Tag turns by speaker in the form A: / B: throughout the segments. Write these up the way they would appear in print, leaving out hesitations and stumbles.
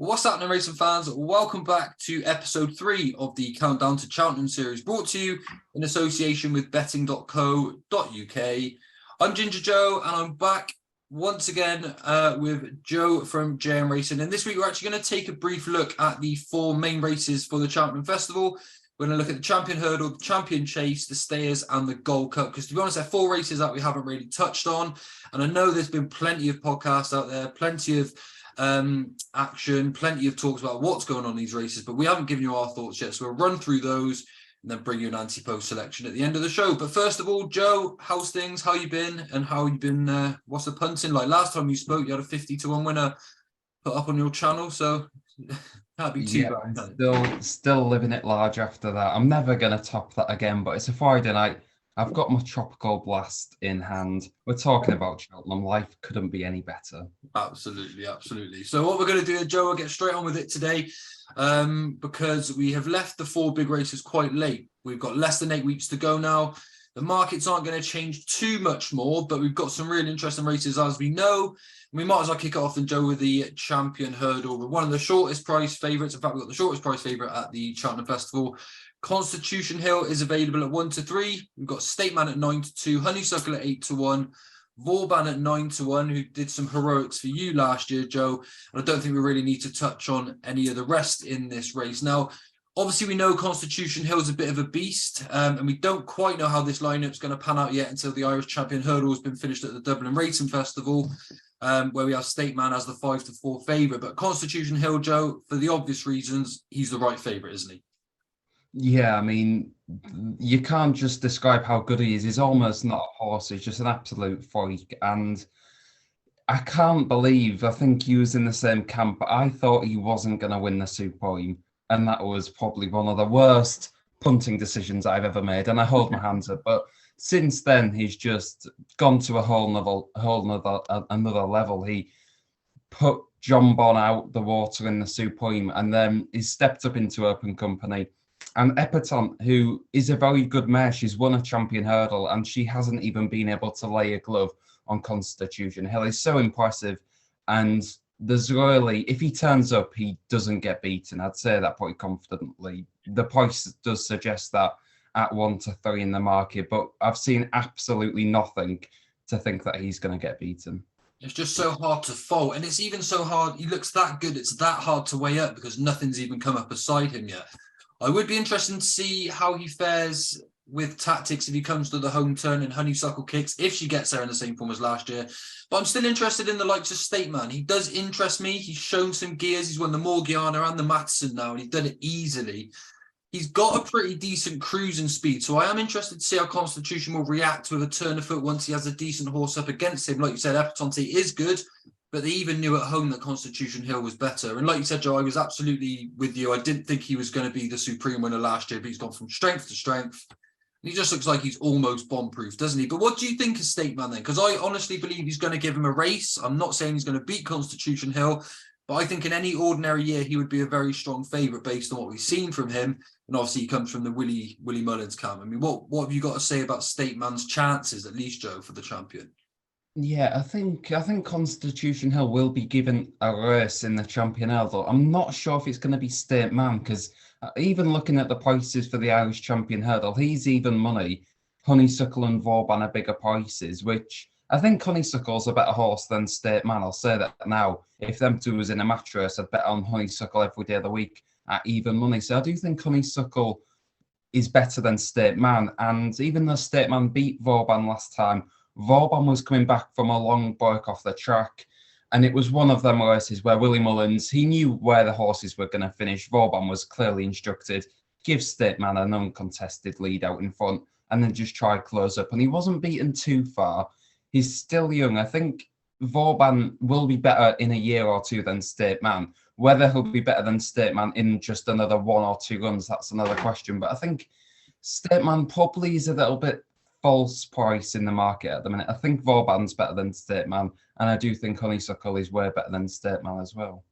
A: What's happening, racing fans? Welcome back to episode 3 of the Countdown to Cheltenham series, brought to you in association with betting.co.uk. I'm Ginger Joe, and I'm back once again with Joe from JM Racing. And this week, we're actually going to take a brief look at the 4 main races for the Cheltenham Festival. We're going to look at the Champion Hurdle, the Champion Chase, the Stayers, and the Gold Cup. Because to be honest, they're 4 races that we haven't really touched on. And I know there's been plenty of podcasts out there, plenty of action, plenty of talks about what's going on in these races, but we haven't given you our thoughts yet. So we'll run through those and then bring you an Ante-Post selection at the end of the show. But first of all, Joe, how's things? How you been? And how you been? What's the punting like? Last time you spoke, you had a 50-1 winner put up on your channel, so can't be too
B: bad. Still living it large after that. I'm never going to top that again, but it's a Friday night. I've got my Tropical Blast in hand. We're talking about Cheltenham. Life couldn't be any better.
A: Absolutely. So what we're going to do, Joe, we'll get straight on with it today because we have left the 4 big races quite late. We've got less than 8 weeks to go now. The markets aren't going to change too much more, but we've got some really interesting races as we know. We might as well kick it off, then, Joe, with the Champion Hurdle. We're one of the shortest price favourites. In fact, we've got the shortest price favourite at the Cheltenham Festival. Constitution Hill is available at 1-3. We've got State Man at 9-2, Honeysuckle at 8-1, Vauban at 9-1, who did some heroics for you last year, Joe. And I don't think we really need to touch on any of the rest in this race. Now, obviously, we know Constitution Hill is a bit of a beast, and we don't quite know how this lineup's going to pan out yet until the Irish Champion Hurdle has been finished at the Dublin Racing Festival, where we have State Man as the 5-4 favourite. But Constitution Hill, Joe, for the obvious reasons, he's the right favourite, isn't he?
B: Yeah, I mean, you can't just describe how good he is. He's almost not a horse. He's just an absolute freak. And I can't believe, I think he was in the same camp, but I thought he wasn't going to win the Supreme. And that was probably one of the worst punting decisions I've ever made. And I hold my hands up. But since then, he's just gone to another level. He put John Bon out the water in the Supreme, and then he stepped up into open company. And Epatante, who is a very good mare, she's won a Champion Hurdle, and she hasn't even been able to lay a glove on Constitution Hill. He's so impressive. And there's really, if he turns up, he doesn't get beaten. I'd say that pretty confidently. The price does suggest that at 1-3 in the market, but I've seen absolutely nothing to think that he's going to get beaten.
A: It's just so hard to fault. And it's even so hard. He looks that good. It's that hard to weigh up because nothing's even come up beside him yet. I would be interested to see how he fares with tactics if he comes to the home turn and Honeysuckle kicks, if she gets there in the same form as last year. But I'm still interested in the likes of State Man. He does interest me. He's shown some gears. He's won the Morgiana and the Matheson now, and he's done it easily. He's got a pretty decent cruising speed, so I am interested to see how Constitution will react with a turn of foot once he has a decent horse up against him. Like you said, Epatante is good, but they even knew at home that Constitution Hill was better. And like you said, Joe, I was absolutely with you. I didn't think he was going to be the Supreme winner last year, but he's gone from strength to strength. He just looks like he's almost bomb-proof, doesn't he? But what do you think of State Man then? Because I honestly believe he's going to give him a race. I'm not saying he's going to beat Constitution Hill, but I think in any ordinary year, he would be a very strong favourite based on what we've seen from him. And obviously, he comes from the Willie Mullins camp. I mean, what have you got to say about State Man's chances, at least, Joe, for the champion?
B: Yeah, I think Constitution Hill will be given a race in the Champion Hurdle. I'm not sure if it's going to be State Man, because even looking at the prices for the Irish Champion Hurdle, he's even money. Honeysuckle and Vauban are bigger prices, which I think Honeysuckle's a better horse than State Man. I'll say that now. If them two was in a match race, I'd bet on Honeysuckle every day of the week at even money. So I do think Honeysuckle is better than State Man. And even though State Man beat Vauban last time, Vauban was coming back from a long break off the track, and it was one of them races where Willie Mullins, he knew where the horses were going to finish. Vauban was clearly instructed, give State Man an uncontested lead out in front, and then just try close up. And he wasn't beaten too far. He's still young. I think Vauban will be better in a year or two than State Man. Whether he'll be better than State Man in just another 1 or 2 runs, that's another question. But I think State Man probably is a little bit false price in the market at the minute. I think Vauban's better than State Man, and I do think Honeysuckle is way better than State Man as well.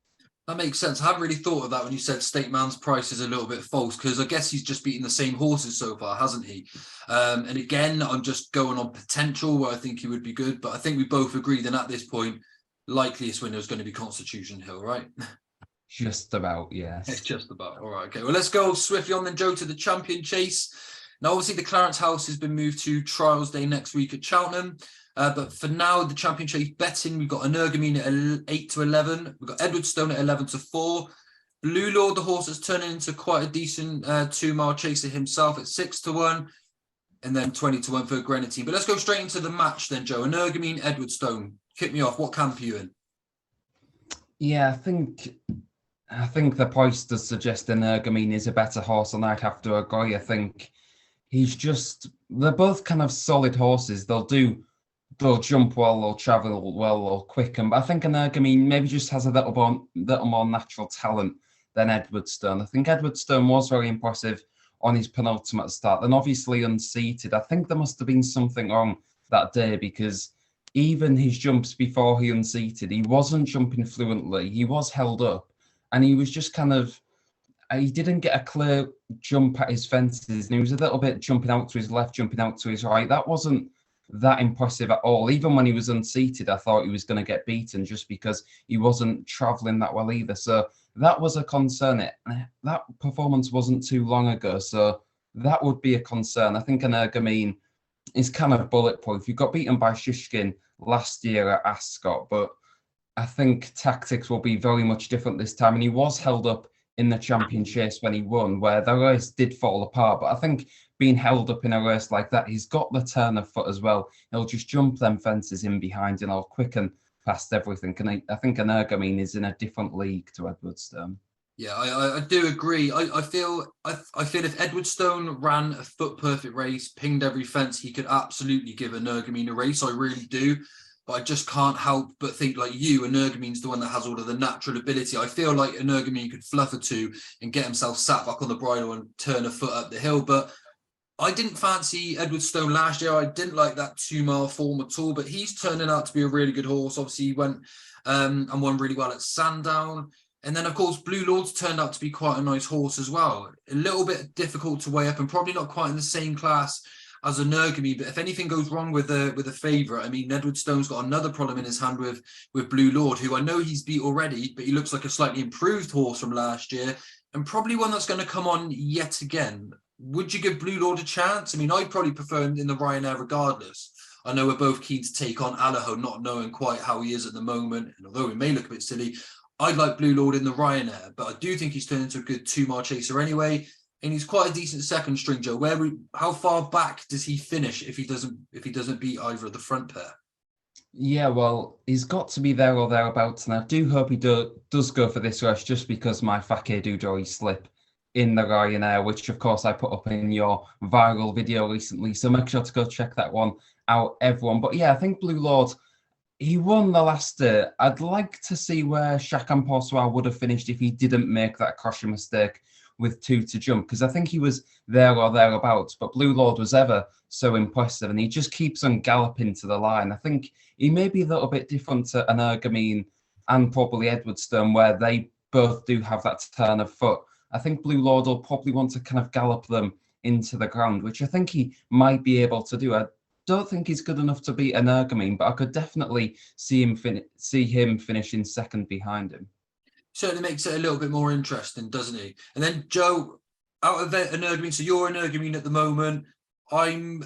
A: That makes sense. I haven't really thought of that when you said State Man's price is a little bit false, because I guess he's just beaten the same horses so far, hasn't he? And again, I'm just going on potential where I think he would be good, but I think we both agree that at this point, likeliest winner is going to be Constitution Hill, right?
B: Just about,
A: It's
B: yes.
A: just about. All right. Okay. Well, let's go swiftly on then, Joe, to the champion chase. Now, obviously, the Clarence House has been moved to Trials Day next week at Cheltenham. But for now, the champion chase betting, we've got Energumene at 8 to 11. We've got Edwardstone at 11 to 4. Blue Lord, the horse, that's turning into quite a decent 2-mile chaser himself at 6 to 1. And then 20 to 1 for Grenadine. But let's go straight into the match then, Joe. Energumene, Edwardstone. Kick me off. What camp are you in?
B: Yeah, I think the price does suggest Energumene is a better horse, and I'd have to agree. I think they're both kind of solid horses. They'll jump well, they'll travel well, they'll quicken. But I think Energumene maybe just has a little more natural talent than Edwardstone. I think Edwardstone was very impressive on his penultimate start. Then obviously unseated. I think there must have been something wrong that day, because even his jumps before he unseated, he wasn't jumping fluently. He was held up, and he was just he didn't get a clear jump at his fences, and he was a little bit jumping out to his left, jumping out to his right. That wasn't that impressive at all. Even when he was unseated, I thought he was going to get beaten just because he wasn't travelling that well either. So that was a concern. That performance wasn't too long ago, so that would be a concern. I think Energumene is kind of bulletproof. He got beaten by Shishkin last year at Ascot, but I think tactics will be very much different this time. And he was held up in the champion chase when he won, where the race did fall apart. But I think being held up in a race like that, he's got the turn of foot as well. He'll just jump them fences in behind and he'll quicken past everything. And I think Energumene is in a different league to Edwardstone.
A: Yeah, I do agree. I feel if Edwardstone ran a foot perfect race, pinged every fence, he could absolutely give Energumene a race. I really do. But I just can't help but think like you, Energumene's the one that has all of the natural ability. I feel like Energumene could fluff a two and get himself sat back on the bridle and turn a foot up the hill. But I didn't fancy Edwardstone last year. I didn't like that 2-mile form at all, but he's turning out to be a really good horse. Obviously, he went and won really well at Sandown. And then, of course, Blue Lord's turned out to be quite a nice horse as well. A little bit difficult to weigh up and probably not quite in the same class as Energumene. But if anything goes wrong with the favourite, I mean, Edwardstone's got another problem in his hand with Blue Lord, who I know he's beat already, but he looks like a slightly improved horse from last year and probably one that's going to come on yet again. Would you give Blue Lord a chance? I mean, I'd probably prefer him in the Ryanair regardless. I know we're both keen to take on Allaho, not knowing quite how he is at the moment. And although he may look a bit silly, I'd like Blue Lord in the Ryanair, but I do think he's turned into a good 2-mile chaser anyway. And he's quite a decent second string, Joe. How far back does he finish if he doesn't beat either of the front pair?
B: Yeah, well, he's got to be there or thereabouts, and I do hope he does go for this race, just because my Fake Doodori slip in the Ryanair, which of course I put up in your viral video recently. So make sure to go check that one out, everyone. But yeah, I think Blue Lord, he won the last day. I'd like to see where Chacun Pour Soi would have finished if he didn't make that crushing mistake with 2 to jump, because I think he was there or thereabouts. But Blue Lord was ever so impressive, and he just keeps on galloping to the line. I think he may be a little bit different to Energumene and probably Edwardstone, where they both do have that turn of foot. I think Blue Lord will probably want to kind of gallop them into the ground, which I think he might be able to do. I don't think he's good enough to beat Energumene, but I could definitely see him finishing second behind him.
A: Certainly makes it a little bit more interesting, doesn't he? And then, Joe, out of Energumene, so you're Energumene at the moment. I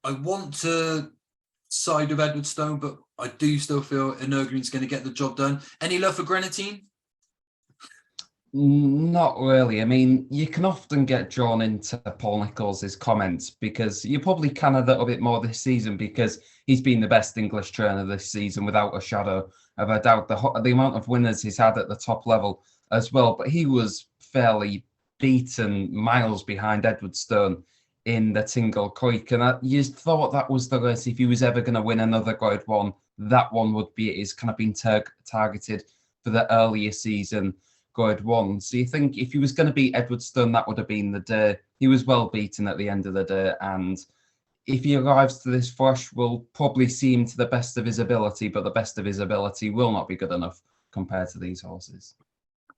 A: want to side with Edwardstone, but I do still feel Energumene's going to get the job done. Any love for Grenadine?
B: Not really. I mean, you can often get drawn into Paul Nicholls' comments, because you probably can a little bit more this season, because he's been the best English trainer this season without a shadow of a doubt. The amount of winners he's had at the top level as well, but he was fairly beaten miles behind Edwardstone in the Tingle Creek, and you thought that was the race. If he was ever going to win another Grade 1, that one would be it. He's kind of been targeted for the earlier season Grade 1. So you think if he was going to beat Edwardstone, that would have been the day. He was well beaten at the end of the day, and if he arrives to this fresh, we'll probably see him to the best of his ability, but the best of his ability will not be good enough compared to these horses.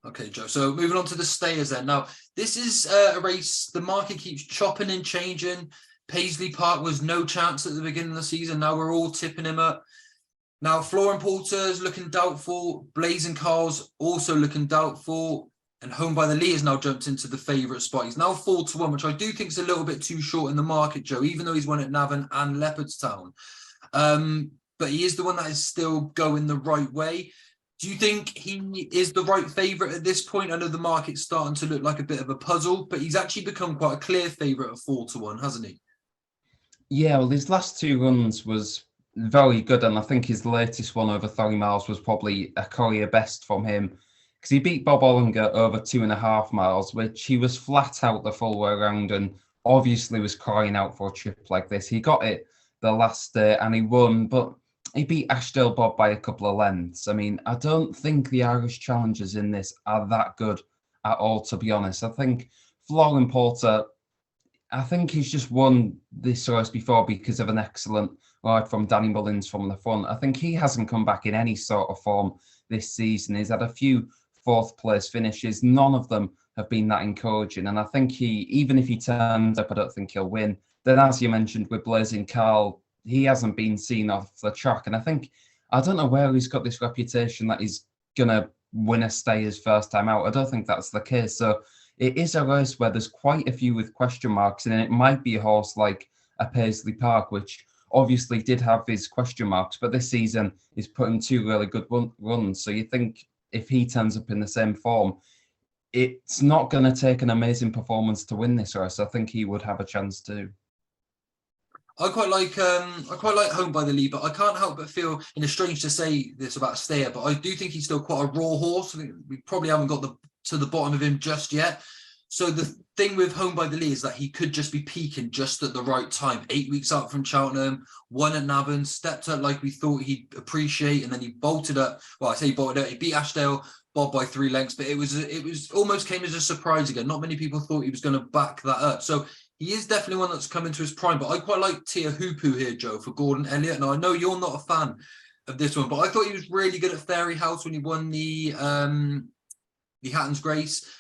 A: Okay, Joe. So moving on to the stayers then. Now, this is a race the market keeps chopping and changing. Paisley Park was no chance at the beginning of the season. Now we're all tipping him up. Now, Florian Porter's looking doubtful. Blazing Carl's also looking doubtful. And Home by the Lee has now jumped into the favourite spot. He's now 4-1, which I do think is a little bit too short in the market, Joe, even though he's won at Navan and Leopardstown. But he is the one that is still going the right way. Do you think he is the right favourite at this point? I know the market's starting to look like a bit of a puzzle, but he's actually become quite a clear favourite at 4-1, hasn't he?
B: Yeah, well, his last two runs was very good, and I think his latest one over 30 miles was probably a career best from him because he beat Bob Ollinger over 2.5 miles, which he was flat out the full way around and obviously was crying out for a trip like this. He got it the last day and he won, but he beat Ashdale Bob by a couple of lengths. I mean, I don't think the Irish challengers in this are that good at all, to be honest. I think Florian Porter, I think he's just won this race before because of an excellent ride from Danny Mullins from the front. I think he hasn't come back in any sort of form this season. He's had a few fourth place finishes. None of them have been that encouraging. And I think even if he turns up, I don't think he'll win. Then, as you mentioned, with Blazing Carl, he hasn't been seen off the track. And I don't know where he's got this reputation that he's going to win a stay his first time out. I don't think that's the case. So it is a race where there's quite a few with question marks, and it might be a horse like a Paisley Park, which obviously did have his question marks, but this season is putting two really good runs. So you think if he turns up in the same form, it's not going to take an amazing performance to win this race. I think he would have a chance too.
A: I quite like Home by the Lee, but I can't help but feel, and it's strange to say this about Stayer, but I do think he's still quite a raw horse. I think we probably haven't got to the bottom of him just yet. So the thing with Home by the Lee is that he could just be peaking just at the right time. 8 weeks out from Cheltenham, won at Navan, stepped up like we thought he'd appreciate, and then he bolted up. Well, I say he bolted up. He beat Ashdale Bob by 3 lengths, but it was almost came as a surprise again. Not many people thought he was going to back that up. So he is definitely one that's come into his prime. But I quite like Tia Hoopu here, Joe, for Gordon Elliott. Now I know you're not a fan of this one, but I thought he was really good at Fairy House when he won the Hatton's Grace.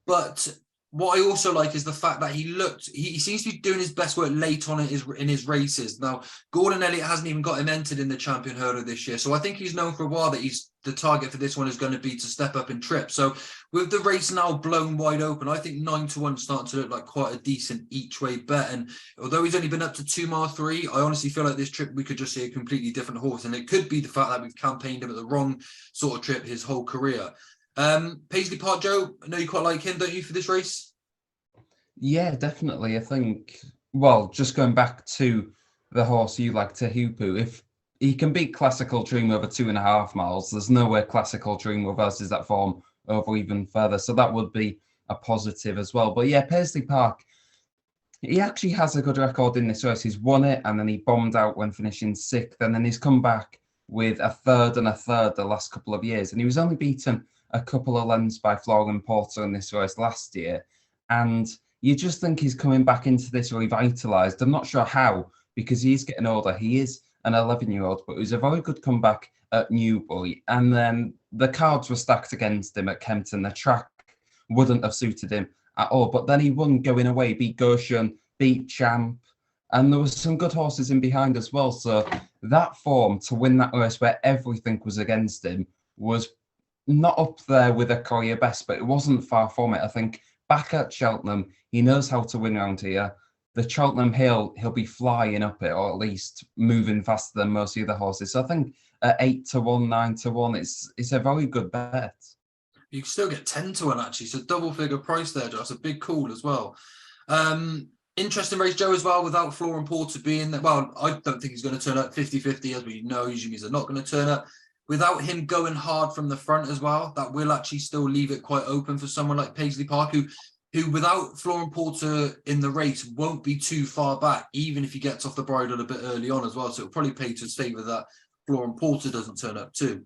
A: But what I also like is the fact that he seems to be doing his best work late on in his races. Now, Gordon Elliott hasn't even got him entered in the Champion Hurdle this year. So I think he's known for a while that the target for this one is going to be to step up in trip. So with the race now blown wide open, I think 9-1 starting to look like quite a decent each way bet. And although he's only been up to 2 mile 3, I honestly feel like this trip we could just see a completely different horse. And it could be the fact that we've campaigned him at the wrong sort of trip his whole career. Paisley Park, Joe, I know you quite like him, don't you, for this race?
B: Yeah, definitely. I think, well, just going back to the horse you like, Tehupu, if he can beat Classical Dream over 2.5 miles, there's no way Classical Dream reverses that form over even further. So that would be a positive as well. But yeah, Paisley Park, he actually has a good record in this race. He's won it and then he bombed out when finishing 6th. And then he's come back with a third and a third the last couple of years. And he was only beaten a couple of lengths by Florian Porter in this race last year. And you just think he's coming back into this revitalised. I'm not sure how, because he's getting older. He is an 11-year-old, but it was a very good comeback at Newbury. And then the cards were stacked against him at Kempton. The track wouldn't have suited him at all. But then he won going away, beat Goshen, beat Champ, and there was some good horses in behind as well. So that form to win that race where everything was against him was not up there with a career best, but it wasn't far from it. I think back at Cheltenham, he knows how to win around here. The Cheltenham Hill, he'll be flying up it, or at least moving faster than most of the other horses. So I think at 8-1, 9-1, it's a very good bet.
A: You can still get 10-1 actually, so double figure price there, Joe. That's a big call as well. Interesting race, Joe, as well, without Florian Porter being there. Well, I don't think he's going to turn up 50-50, as we know, usually means they're not going to turn up. Without him going hard from the front as well, that will actually still leave it quite open for someone like Paisley Park, who without Florian Porter in the race won't be too far back, even if he gets off the bridle a bit early on as well. So it'll probably pay to his favour that Florian Porter doesn't turn up too.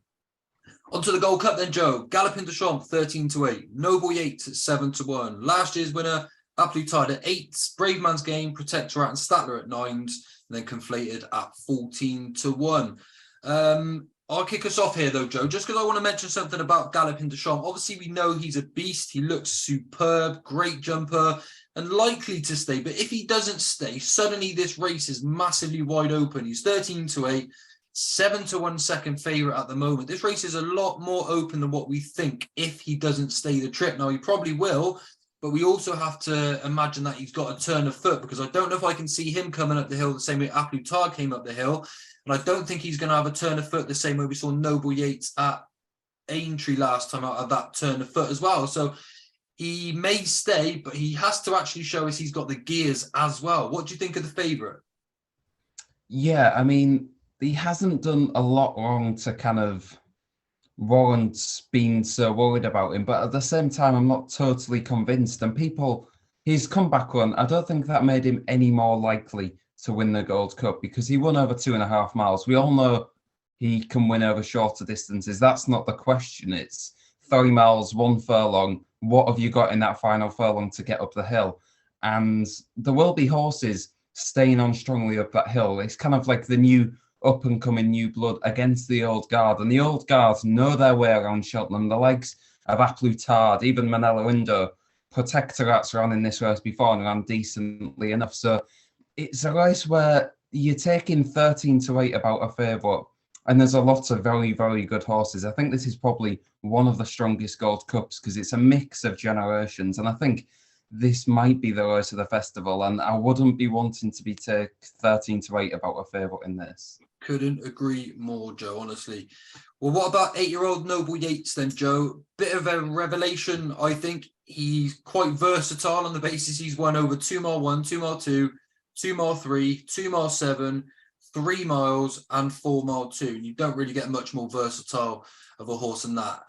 A: Onto the Gold Cup then, Joe. Galloping de Champs, 13-8. Noble Yates at 7-1. Last year's winner, aptly tied at 8. Brave Man's Game, Protectorat and Statler at 9s. And then conflated at 14-1. I'll kick us off here though, Joe, just because I want to mention something about Galloping de Champs. Obviously, we know he's a beast. He looks superb, great jumper, and likely to stay. But if he doesn't stay, suddenly this race is massively wide open. He's 13-8. 7-1 second favourite at the moment. This race is a lot more open than what we think if he doesn't stay the trip. Now, he probably will, but we also have to imagine that he's got a turn of foot, because I don't know if I can see him coming up the hill the same way A Plus Tard came up the hill. And I don't think he's going to have a turn of foot the same way we saw Noble Yates at Aintree last time out of that turn of foot as well. So he may stay, but he has to actually show us he's got the gears as well. What do you think of the favourite?
B: Yeah, I mean, he hasn't done a lot wrong to kind of warrant being so worried about him, but at the same time, I'm not totally convinced. And his comeback run, I don't think that made him any more likely to win the Gold Cup, because he won over 2.5 miles. We all know he can win over shorter distances. That's not the question. It's 3 miles, 1 furlong. What have you got in that final furlong to get up the hill? And there will be horses staying on strongly up that hill. It's kind of like the new up and coming new blood against the old guard. And the old guard know their way around Cheltenham. The likes of A Plus Tard, even Manella Window, Protectorate's run in this race before and ran decently enough. So it's a race where you're taking 13-8 about a favourite, and there's a lot of very, very good horses. I think this is probably one of the strongest Gold Cups because it's a mix of generations, and I think this might be the race of the festival, and I wouldn't be wanting to be take 13-8 about a favourite in this.
A: Couldn't agree more, Joe, honestly. Well, what about 8-year-old Noble Yates then, Joe? Bit of a revelation, I think. He's quite versatile on the basis he's won over 2 mile 1, 2 mile 2, 2 mile 3, 2 mile 7, 3 miles and 4 mile 2. You don't really get much more versatile of a horse than that.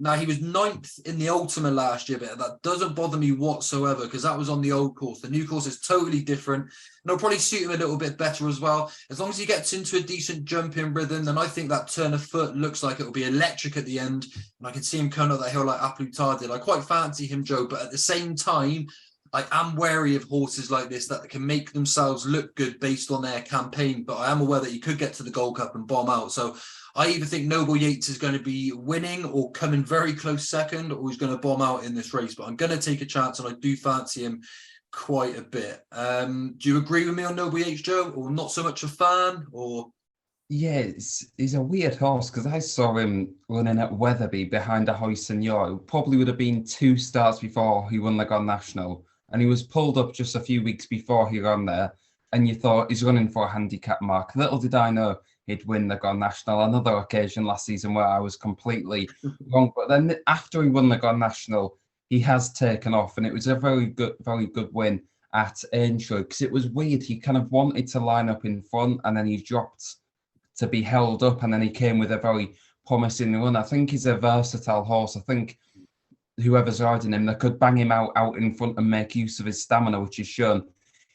A: Now, he was 9th in the Ultima last year, but that doesn't bother me whatsoever because that was on the old course. The new course is totally different, and it'll probably suit him a little bit better as well. As long as he gets into a decent jumping rhythm, then I think that turn of foot looks like it'll be electric at the end, and I can see him coming up that hill like A Plus Tard did. I quite fancy him, Joe, but at the same time, I am wary of horses like this that can make themselves look good based on their campaign, but I am aware that he could get to the Gold Cup and bomb out. So I either think Noble Yates is going to be winning or coming very close second, or he's going to bomb out in this race. But I'm going to take a chance, and I do fancy him quite a bit. Do you agree with me on Noble Yates, Joe, or not so much a fan? Or
B: Yeah, he's a weird horse because I saw him running at Wetherby behind a Hoy Senior, who probably would have been 2 starts before he won the Grand National. And he was pulled up just a few weeks before he ran there. And you thought he's running for a handicap mark. Little did I know he'd win the Grand National. Another occasion last season where I was completely wrong. But then after he won the Grand National, he has taken off. And it was a very good win at Aintree because it was weird. He kind of wanted to line up in front and then he dropped to be held up, and then he came with a very promising run. I think he's a versatile horse. I think whoever's riding him, they could bang him out in front and make use of his stamina, which is shown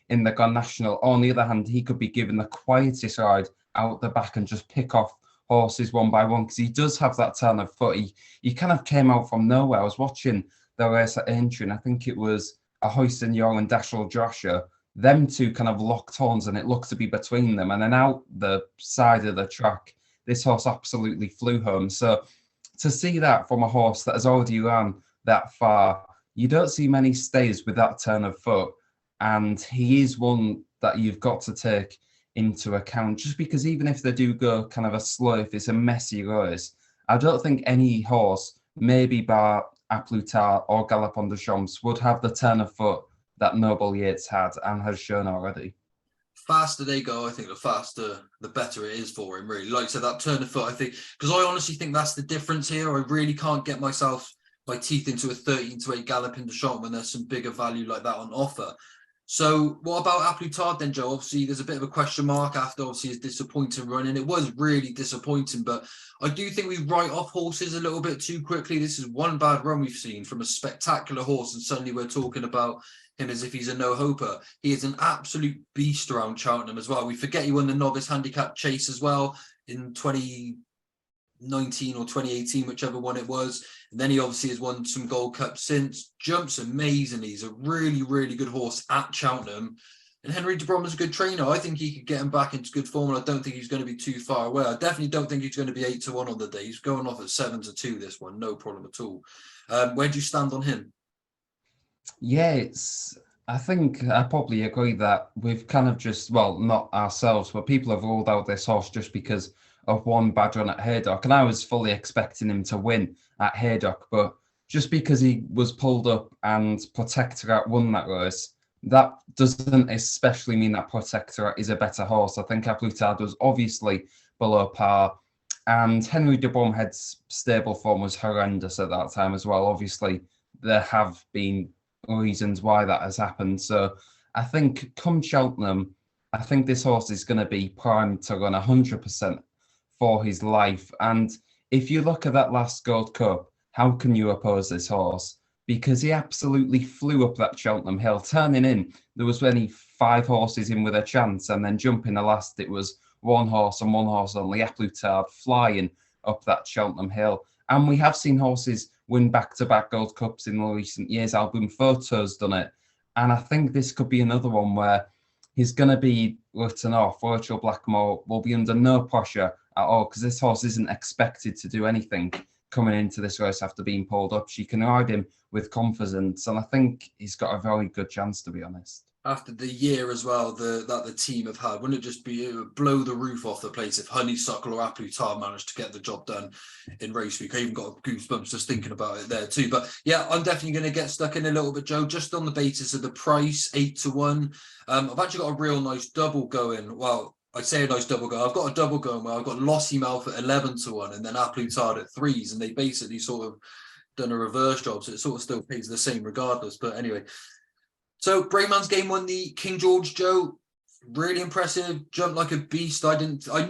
B: in the Grand National. On the other hand, he could be given the quietest ride out the back and just pick off horses one by one because he does have that turn of foot. He kind of came out from nowhere. I was watching the race at Aintree, and I think it was a Hoy Senior and Dashel Drasher. Them two kind of locked horns, and it looked to be between them. And then out the side of the track, this horse absolutely flew home. So to see that from a horse that has already run that far, you don't see many stays with that turn of foot. And he is one that you've got to take into account, just because even if they do go kind of a slow, if it's a messy race, I don't think any horse, maybe bar A Plus Tard or Galopin de Champs, would have the turn of foot that Noble Yates had and has shown already.
A: faster they go, I think the faster, the better it is for him, really. Like I said, that turn of foot, I think, because I honestly think that's the difference here. I really can't get my teeth into a 13-8 Galopin de Champs when there's some bigger value like that on offer. So what about A Plus Tard then, Joe? Obviously, there's a bit of a question mark after obviously his disappointing run, and it was really disappointing. But I do think we write off horses a little bit too quickly. This is one bad run we've seen from a spectacular horse, and suddenly we're talking about him as if he's a no-hoper. He is an absolute beast around Cheltenham as well. We forget he won the novice handicap chase as well in 2019 or 2018, whichever one it was. And then he obviously has won some Gold Cups since. Jumps amazingly. He's a really, really good horse at Cheltenham. And Henry de Brom's a good trainer. I think he could get him back into good form, and I don't think he's going to be too far away. I definitely don't think he's going to be 8-1 on the day. He's going off at 7-2 this one, no problem at all. Where do you stand on him?
B: Yeah, I think I probably agree that we've kind of just, well, not ourselves, but people have ruled out this horse just because of one bad run at Haydock, and I was fully expecting him to win at Haydock, but just because he was pulled up and Protectorat won that race, that doesn't especially mean that Protectorat is a better horse. I think A Plus Tard was obviously below par, and Henry de Bromhead's stable form was horrendous at that time as well. Obviously, there have been reasons why that has happened. So I think come Cheltenham, I think this horse is going to be primed to run 100% for his life. And if you look at that last Gold Cup, how can you oppose this horse? Because he absolutely flew up that Cheltenham Hill, turning in. There was only 5 horses in with a chance, and then jumping the last, it was one horse and one horse only, A Plus Tard, flying up that Cheltenham Hill. And we have seen horses win back-to-back Gold Cups in the recent years. Album Photo's done it. And I think this could be another one where he's going to be written off. Virtual Blackmore will be under no pressure at all because this horse isn't expected to do anything coming into this race after being pulled up. She can ride him with confidence, and I think he's got a very good chance, to be honest.
A: After the year as well that the team have had, wouldn't it just be, it would blow the roof off the place if Honeysuckle or A Plus Tard managed to get the job done in race week? I even got goosebumps just thinking about it there too. But yeah, I'm definitely going to get stuck in a little bit, Joe, just on the basis of the price, 8-1. I've actually got a real nice double going. Well, I say a nice double go. I've got a double going where I've got Lossy Mouth at 11-1 and then A Plus Tard at 3s, and they basically sort of done a reverse job, so it sort of still pays the same regardless. But anyway, so Braveman's Game won the King George, Joe. Really impressive, jumped like a beast. I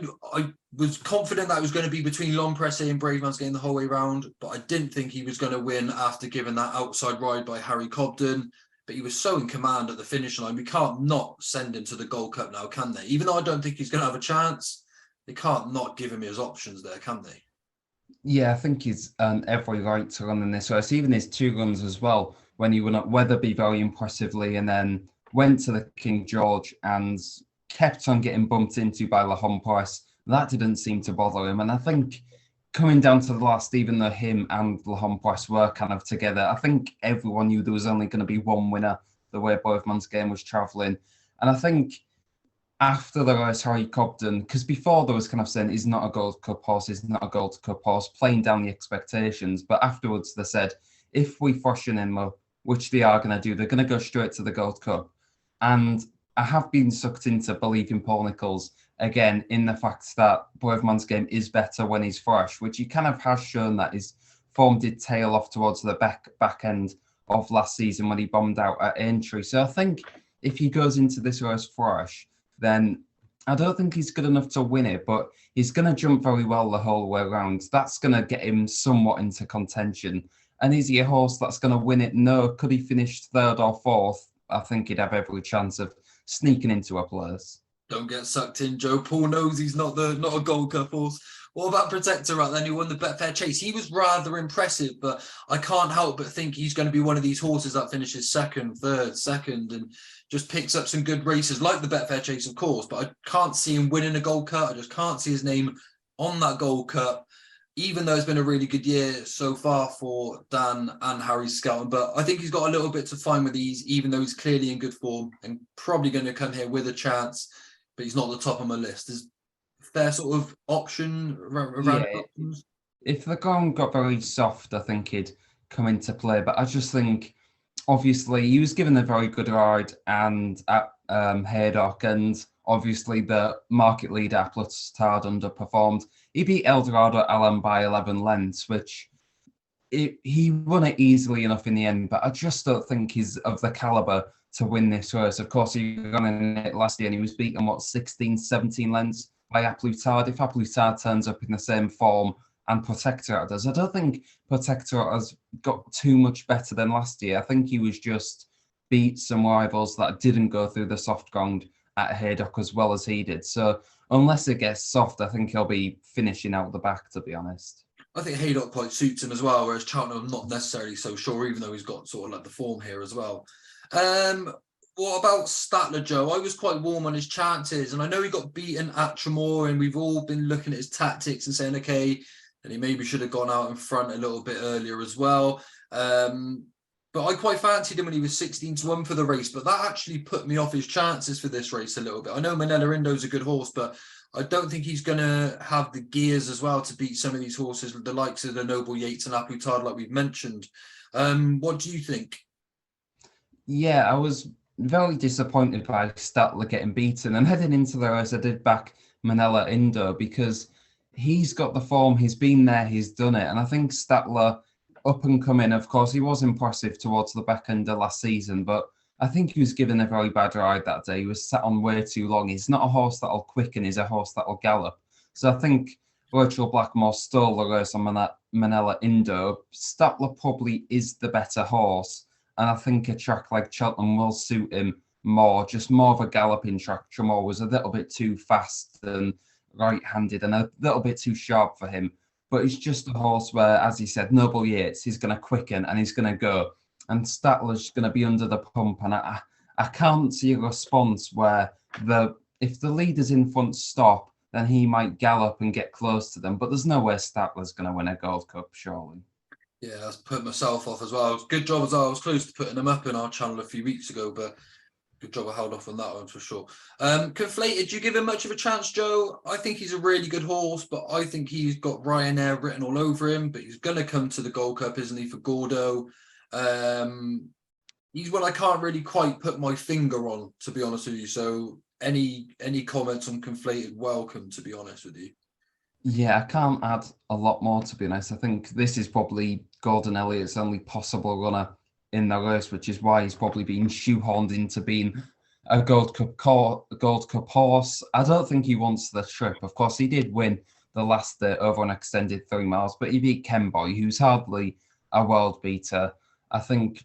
A: was confident that it was going to be between Long Presse and Braveman's Game the whole way round, but I didn't think he was going to win after giving that outside ride by Harry Cobden. But he was so in command at the finish line. We can't not send him to the Gold Cup now, can they? Even though I don't think he's going to have a chance, they can't not give him his options there, can they?
B: Yeah, I think he's earned every right to run in this race. Even his 2 runs as well, when he won at Wetherby very impressively and then went to the King George and kept on getting bumped into by La Presse. That didn't seem to bother him. And I think coming down to the last, even though him and La Presse were kind of together, I think everyone knew there was only going to be one winner the way Braveman's Game was travelling. And I think after the race, Harry Cobden, because before there was kind of saying he's not a Gold Cup horse, he's not a Gold Cup horse, playing down the expectations. But afterwards they said, if we freshen him up, which they are going to do, they're going to go straight to the Gold Cup. And I have been sucked into believing Paul Nicholls again in the fact that Braveman's Game is better when he's fresh, which he kind of has shown that his form did tail off towards the back end of last season when he bombed out at Aintree. So I think if he goes into this race fresh, then I don't think he's good enough to win it, but he's going to jump very well the whole way around. That's going to get him somewhat into contention. And is he a horse that's going to win it? No. Could he finish 3rd or 4th? I think he'd have every chance of sneaking into a place.
A: Don't get sucked in, Joe. Paul knows he's not a Gold Cup horse. What about Protectorat then, who won the Betfair Chase? He was rather impressive, but I can't help but think he's going to be one of these horses that finishes 2nd, 3rd, 2nd, and just picks up some good races, like the Betfair Chase, of course. But I can't see him winning a Gold Cup. I just can't see his name on that Gold Cup, even though it's been a really good year so far for Dan and Harry Skelton. But I think he's got a little bit to find with these, even though he's clearly in good form and probably going to come here with a chance, but he's not at the top of my list. Is fair sort of option around options?
B: If the ground got very soft, I think he'd come into play. But I just think, obviously, he was given a very good ride and at Haydock, and obviously the market leader, A Plus Tard, underperformed. He beat Eldorado Alan by 11 lengths, which he won it easily enough in the end, but I just don't think he's of the calibre to win this race. Of course, he ran in it last year and he was beaten, 16, 17 lengths by A Plus Tard. If A Plus Tard turns up in the same form and Protectorat does, I don't think Protectorat has got too much better than last year. I think he was just beat some rivals that didn't go through the soft ground at Haydock as well as he did. So unless it gets soft, I think he'll be finishing out the back, to be honest.
A: I think Haydock quite suits him as well, whereas Cheltenham, I'm not necessarily so sure, even though he's got sort of like the form here as well. What about Statler, Joe? I was quite warm on his chances, and I know he got beaten at Tremor, and we've all been looking at his tactics and saying, okay, and he maybe should have gone out in front a little bit earlier as well. But I quite fancied him when he was 16-1 for the race, but that actually put me off his chances for this race a little bit. I know Manella Indo's a good horse, but I don't think he's going to have the gears as well to beat some of these horses, the likes of the Noble Yates and Aputard, like we've mentioned. What do you think?
B: Yeah, I was very disappointed by Statler getting beaten, and heading into the race, I did back Manila Indo because he's got the form, he's been there, he's done it, and I think Statler, up and coming, of course, he was impressive towards the back end of last season, but I think he was given a very bad ride that day. He was sat on way too long. He's not a horse that'll quicken, he's a horse that'll gallop. So I think Rachel Blackmore stole the race on Manila Indo. Statler probably is the better horse. And I think a track like Cheltenham will suit him more, just more of a galloping track. Tremor was a little bit too fast and right-handed and a little bit too sharp for him. But it's just a horse where, as he said, Noble Yates, he's going to quicken and he's going to go. And Statler's going to be under the pump. And I can't see a response where if the leaders in front stop, then he might gallop and get close to them. But there's no way Statler's going to win a Gold Cup, surely.
A: Yeah, I put myself off as well. Good job as I was close to putting them up in our channel a few weeks ago, but good job I held off on that one for sure. Conflated, do you give him much of a chance, Joe? I think he's a really good horse, but I think he's got Ryanair written all over him, but he's going to come to the Gold Cup, isn't he, for Gordo? He's one I can't really quite put my finger on, to be honest with you. So any comments on Conflated, welcome, to be honest with you.
B: Yeah, I can't add a lot more, to be honest. I think this is probably Gordon Elliott's only possible runner in the race, which is why he's probably been shoehorned into being a Gold Cup horse. I don't think he wants the trip. Of course, he did win the last over an extended 3 miles, but he beat Kenboy, who's hardly a world beater. I think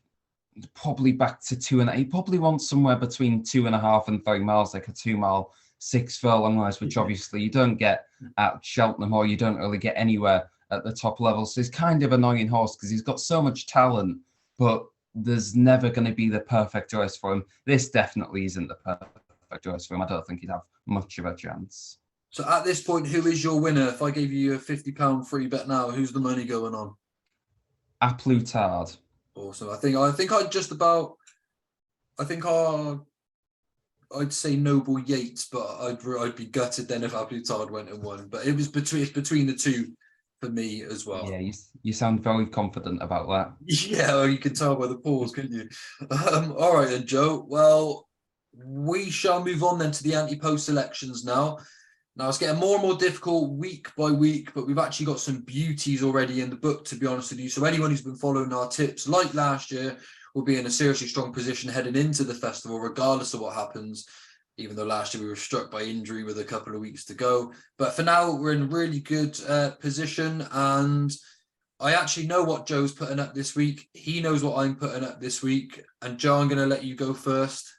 B: probably back to 2.5. He probably wants somewhere between 2.5 and 3 miles, like a 2 mile, 6 furlong race, which obviously you don't get at Cheltenham, or you don't really get anywhere at the top level. So he's kind of annoying horse because he's got so much talent, but there's never going to be the perfect race for him. This definitely isn't the perfect race for him. I don't think he'd have much of a chance.
A: So at this point, who is your winner? If I gave you a £50 free bet now, who's the money going on?
B: Aputard.
A: Awesome. I think I'd say Noble Yates, but I'd be gutted then if Aputard went and won. But it's between the two for me as well.
B: Yeah, you sound very confident about that.
A: Yeah, well, you can tell by the pause, couldn't you? All right then, Joe. Well, we shall move on then to the Ante-Post selections now. Now it's getting more and more difficult week by week, but we've actually got some beauties already in the book, to be honest with you. So anyone who's been following our tips, like last year, will be in a seriously strong position heading into the festival, regardless of what happens, even though last year we were struck by injury with a couple of weeks to go. But for now, we're in a really good position, and I actually know what Joe's putting up this week. He knows what I'm putting up this week. And Joe, I'm going to let you go first.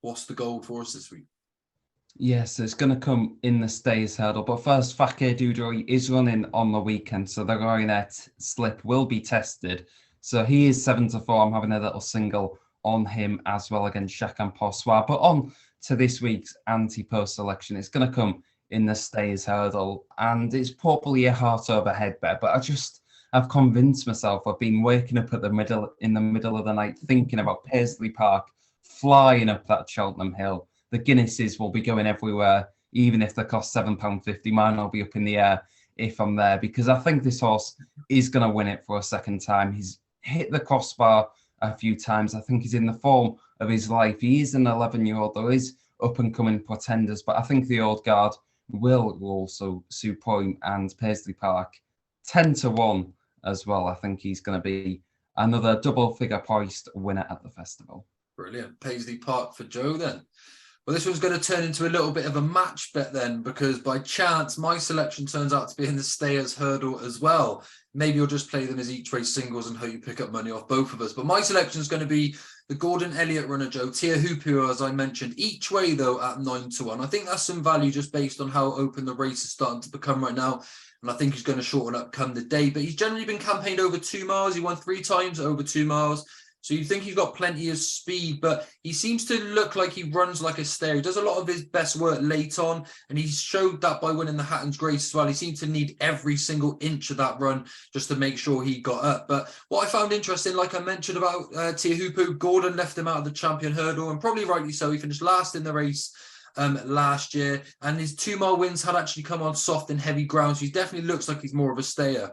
A: What's the goal for us this week?
B: Yes, it's going to come in the Stays hurdle. But first, Fakir Dudori is running on the weekend, so the Roynet slip will be tested. So he is 7-4. I'm having a little single on him as well against Chacun Pour Soi. But on to this week's Ante-Post selection. It's going to come in the Stays hurdle, and it's probably a heart over head bet. But I've convinced myself. I've been waking up in the middle of the night thinking about Paisley Park, flying up that Cheltenham hill. The Guinnesses will be going everywhere, even if they cost £7.50. Mine will be up in the air if I'm there, because I think this horse is going to win it for a second time. He's hit the crossbar a few times. I think he's in the form of his life. He is an 11-year-old. There is up-and-coming pretenders, but I think the old guard will also Supreme and Paisley Park 10-1 as well. I think he's going to be another double-figure priced winner at the festival.
A: Brilliant. Paisley Park for Joe then. Well, this one's going to turn into a little bit of a match bet then, because by chance, my selection turns out to be in the Stayers hurdle as well. Maybe you'll just play them as each race singles and hope you pick up money off both of us. But my selection is going to be the Gordon Elliott runner, Joe, Tia Hoopu, as I mentioned, each way, though, at 9-1. I think that's some value just based on how open the race is starting to become right now. And I think he's going to shorten up come the day. But he's generally been campaigned over 2 miles. He won 3 times over 2 miles. So you think he's got plenty of speed, but he seems to look like he runs like a stayer. He does a lot of his best work late on, and he showed that by winning the Hatton's Grace as well. He seemed to need every single inch of that run just to make sure he got up. But what I found interesting, like I mentioned about Tia Hoopu, Gordon left him out of the champion hurdle, and probably rightly so. He finished last in the race last year, and his 2-mile wins had actually come on soft and heavy ground, so he definitely looks like he's more of a stayer.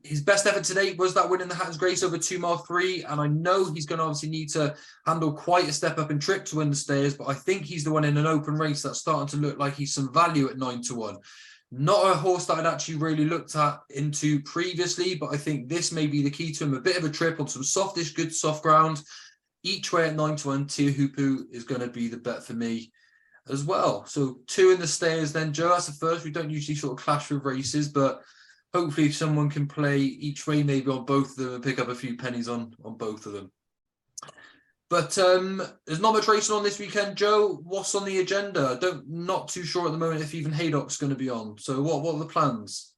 A: His best effort to date was that win in the Hatton's Grace over 2-mile 3, and I know he's going to obviously need to handle quite a step up in trip to win the stayers, but I think he's the one in an open race that's starting to look like he's some value at 9-1. Not a horse that I'd actually really looked into previously, but I think this may be the key to him. A bit of a trip on some softish, good soft ground. Each way at 9-1, Teahupoo is going to be the bet for me as well. So 2 in the stayers then, Joe. That's the first. We don't usually sort of clash with races, but hopefully if someone can play each way maybe on both of them and pick up a few pennies on both of them. But there's not much racing on this weekend, Joe. What's on the agenda? Not too sure at the moment if even Haydock's going to be on. So what are the plans?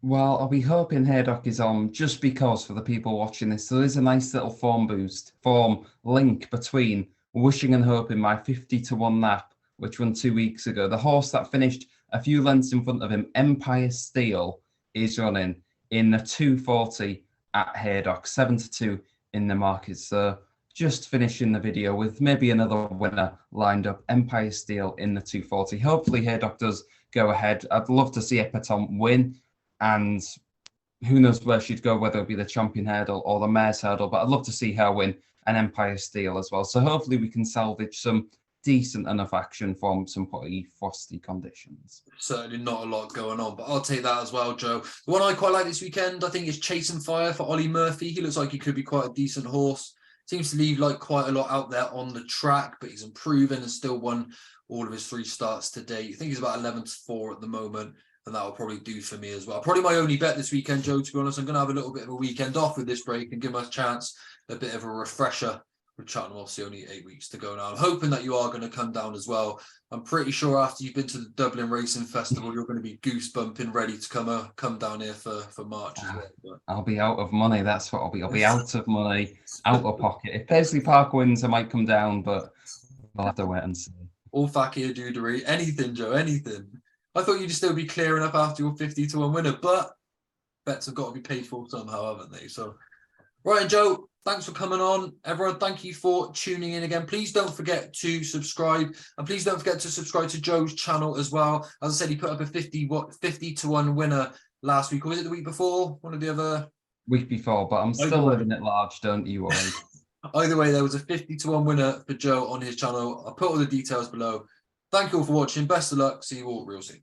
B: Well, I'll be hoping Haydock is on just because for the people watching this, there is a nice little form link between Wishing and Hoping, my 50-1 nap, which won 2 weeks ago. The horse that finished a few lengths in front of him, Empire Steel, is running in the 240 at Haydock, 7-2 in the market. So just finishing the video with maybe another winner lined up, Empire Steel in the 240. Hopefully Haydock does go ahead. I'd love to see Epatante win, and who knows where she'd go, whether it be the Champion Hurdle or the Mares Hurdle, but I'd love to see her win an Empire Steel as well. So hopefully we can salvage some decent enough action from some pretty frosty conditions.
A: Certainly not a lot going on, but I'll take that as well, Joe. The one I quite like this weekend, I think, is Chasing Fire for Ollie Murphy. He looks like he could be quite a decent horse. Seems to leave like quite a lot out there on the track, but he's improving and still won all of his 3 starts to date. I think he's about 11-4 at the moment, and that will probably do for me as well. Probably my only bet this weekend, Joe, to be honest. I'm going to have a little bit of a weekend off with this break and give us a chance, a bit of a refresher. With Cheltenham, obviously only 8 weeks to go now. I'm hoping that you are going to come down as well. I'm pretty sure after you've been to the Dublin Racing Festival, you're going to be goosebumping, ready to come down here for March as well. But
B: I'll be out of money. That's what I'll be. I'll be out of money, out of pocket. If Paisley Park wins, I might come down, but I'll have to wait and see.
A: All fakir dudery, anything, Joe, anything. I thought you'd still be clearing up after your 50-1 winner, but bets have got to be paid for somehow, haven't they? So, right, and Joe, thanks for coming on. Everyone, thank you for tuning in again. Please don't forget to subscribe, and please don't forget to subscribe to Joe's channel as well. As I said, he put up a 50-1 winner last week, or was it the week before? One of the other
B: week before, but I'm still living at large, don't you worry.
A: Either way, there was a 50-1 winner for Joe on his channel. I'll put all the details below. Thank you all for watching. Best of luck. See you all real soon.